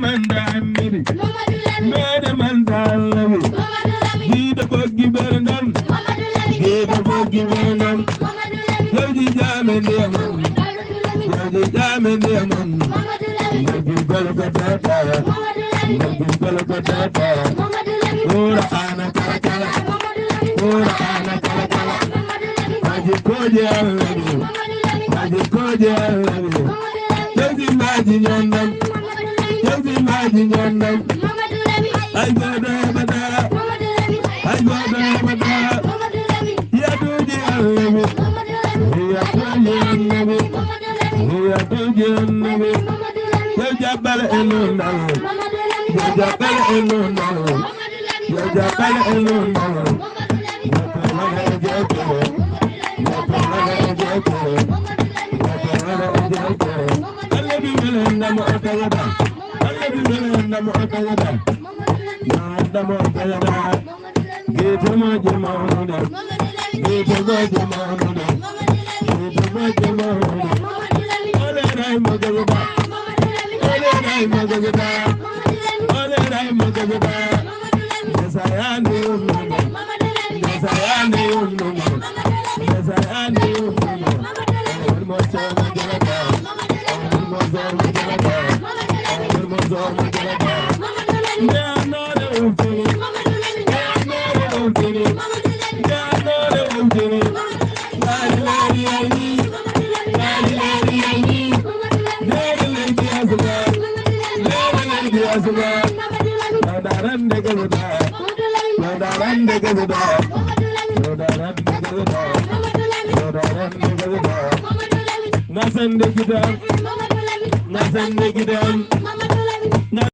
mandamiri mere mandalawi gida bogi berndam gida bogi berndam yoji jame ndiyamam yoji jame ndiyamam yoji balgatata yoji balgatata ora ana kala ora ana kala aji koje alawi aji koje alawi yoji maji nyandam yoji maji nyandam ay goda bada ay goda bada ya tuji alawi ya tuji alawi ya tuji alawi ya jabal elundal ya jabal elundal ya jabal elundal ya pala ejeko ya pala ejeko ya pala ejeko alabi melenda mo akayada alabi melenda mo akayada ya damo akayada geto mo jemaoda geto mo jemaoda geto mo jemaoda ole rai mo gagada ole rai mo gagada ole rai mo gagada desayani umma desayani umma desayani umma mo chama gagada mo chama gagada mo chama gagada ya no le umtini ya no le umtini ya no le umtini la la la Nasıl ne gidelim?